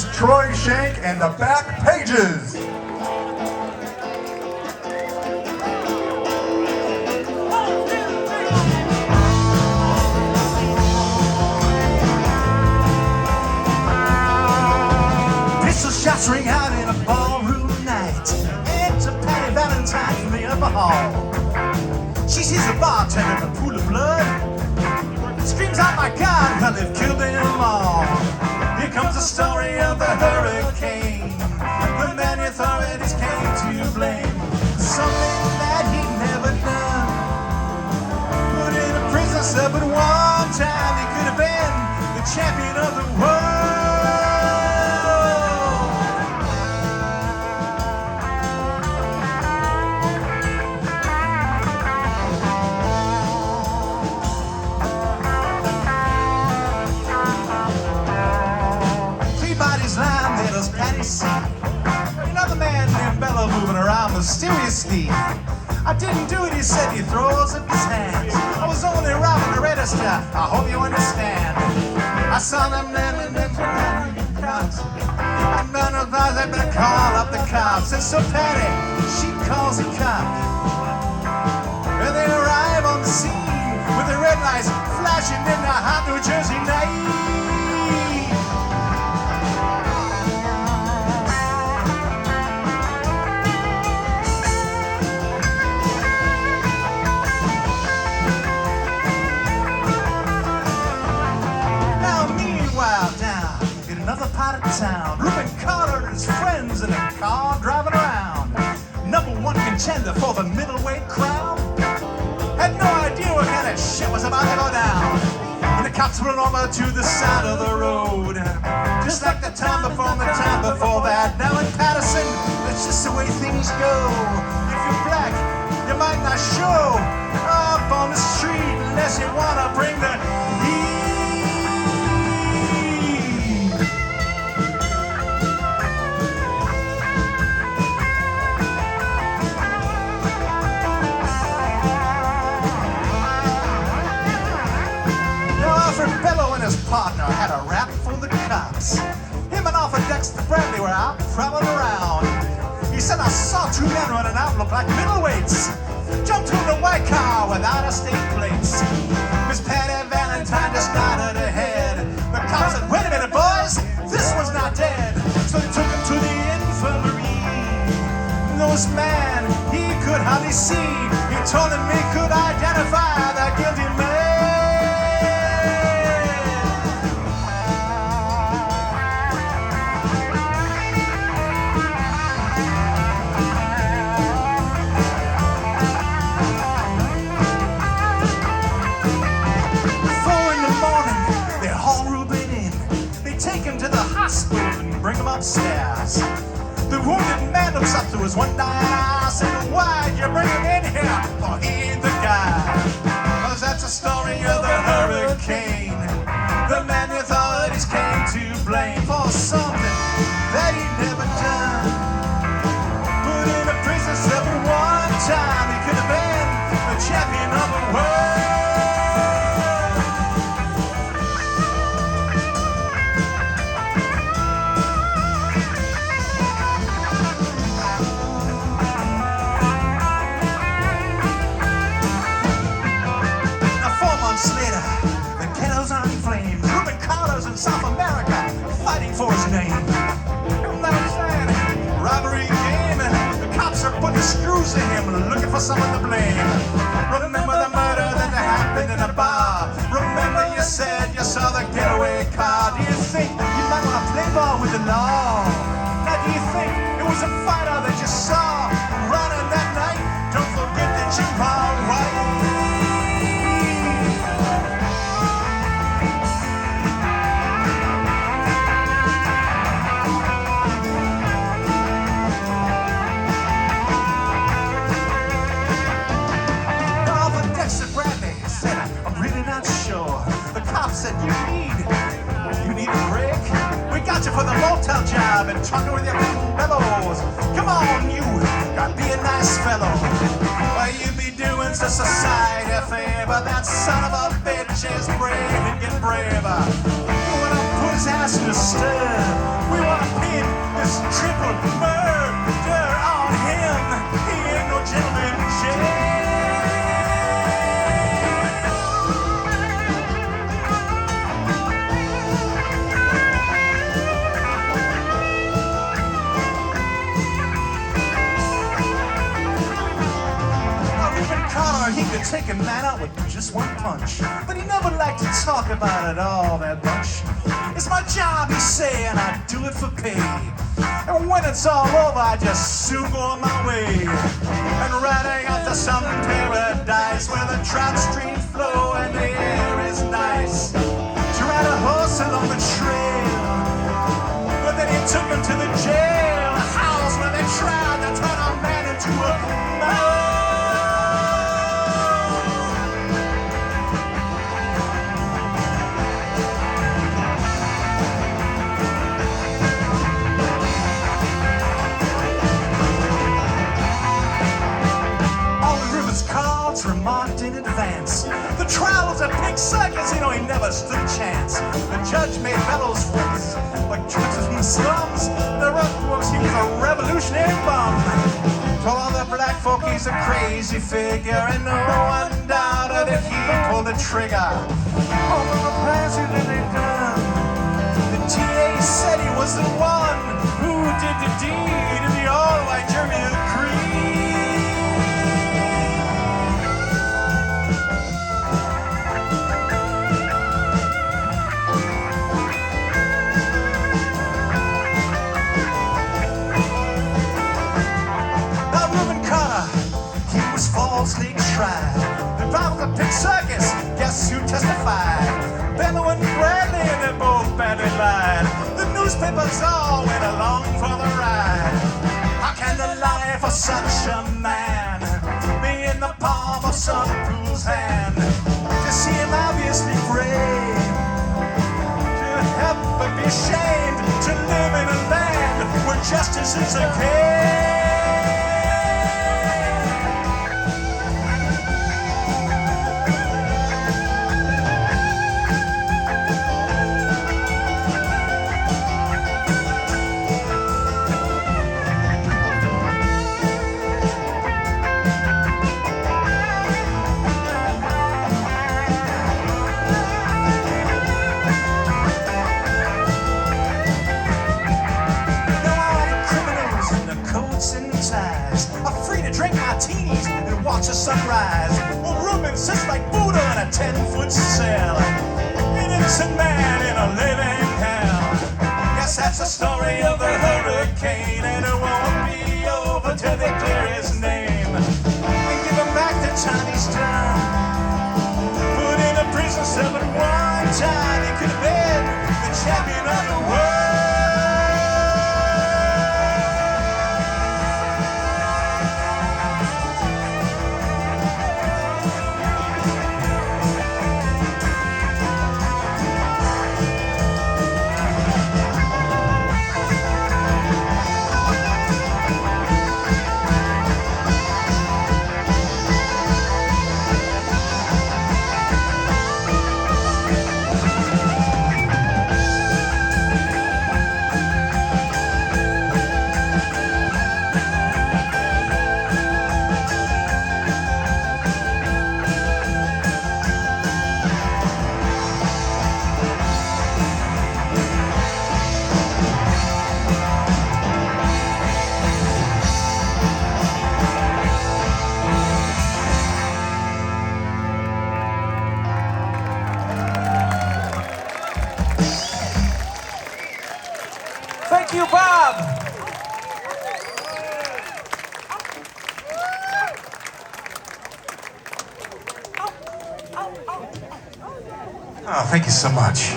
Troye Shanks and the Back Pages. Pistol shots ring out in a ballroom night. It's a Patty Valentine from the upper hall. She sees the bartender in a pool of blood. Screams out, my God, well, they've killed them all. Here comes the story of the hurricane. The man the authorities came to blame. Something that he'd never done. Put in a prison cell, but one time he could have been the champion of the world. Another man named Bella moving around mysteriously. I didn't do it, he said. He throws up his hands. I was only robbing the register. I hope you understand. I saw them men and then cops. And none of us had been call up the cops. And so Patty, she calls the cop. And they arrive on the scene with the red lights flashing in the hot New Jersey night. Part of town, Reuben Carter and his friends in a car driving around. Number one contender for the middleweight crown. Had no idea what kind of shit was about to go down. When the cops went over to the side of the road, just like the time before and the time before that. Now in Madison, that's just the way things go. If you're black, you might not show up on the street unless you wanna bring the heat. His partner had a rap for the cops. Him and Arthur Dexter Bradley were out traveling around. He said, I saw two men running out, looked like middleweights. Jumped to the white car without a state plates. Miss Patty Valentine just nodded her head. The cops said, wait a minute, boys, this was not dead. So they took him to the infirmary. This man, he could hardly see. He told him he could identify the guilty man. And bring him upstairs. The wounded man looks up to his one dying eye, said, why'd you bring him in here? Oh, he ain't the guy. 'Cause that's the story of the hurricane. The man the authorities came to blame for something that he'd never done. Put in a prison cell for one time. He could have been the champion of the world. Later, the ghettos are in flames. Reuben Carter's in South America, fighting for his name. Isn't that sad? Robbery game, the cops are putting screws in him, looking for someone to blame. Remember the murder that happened in a bar. Remember you said you saw the getaway car. Do you think you might want to play ball with the law? Now do you think it was a fighter that you saw running that night? Don't forget that you are white. Said you need a break. We got you for the motel job and trucking with your bellows. Come on, you gotta be a nice fellow. Well, you be doing the society a favor. That son of a bitch is brave and getting braver. You wanna push his ass disturbed. We want to pin this triple murder on him. He ain't no gentleman Jack. He could take a man out with just one punch, but he never liked to talk about it all that much. It's my job, he say, and I do it for pay. And when it's all over, I just soon go on my way. And riding out to some paradise where the trout streams flow and the air is nice. To ride a horse along the trail, but then he took him to the jail, a house where they tried to turn a man into a mouse. Remarked in advance. The trial was a pink circus, you know he never stood a chance. The judge made bellows face like judges in the slums. The rough was he was a revolutionary bum. Told all the black folk he's a crazy figure, and no one doubted if he pulled the trigger. Oh, the president they done. The TA said he was the one who did the deed, and the all-white jury agreed. Falsely tried. The crowd was a pig circus. Guess who testified? Bellow and Bradley, and they both badly lied. The newspapers all went along for the ride. How can the life of such a man be in the palm of some fool's hand? To see him obviously brave, to help but be ashamed to live in a land where justice is a case. Watch the sunrise. A room insists like Buddha in a 10-foot cell. An innocent man in a living hell. Guess that's the story of the hurricane, and it won't be over till they clear his name and give him back the time he's done. Put in a prison cell at one time. He could have been the champion of the world. Thank you, Bob. Oh, thank you so much.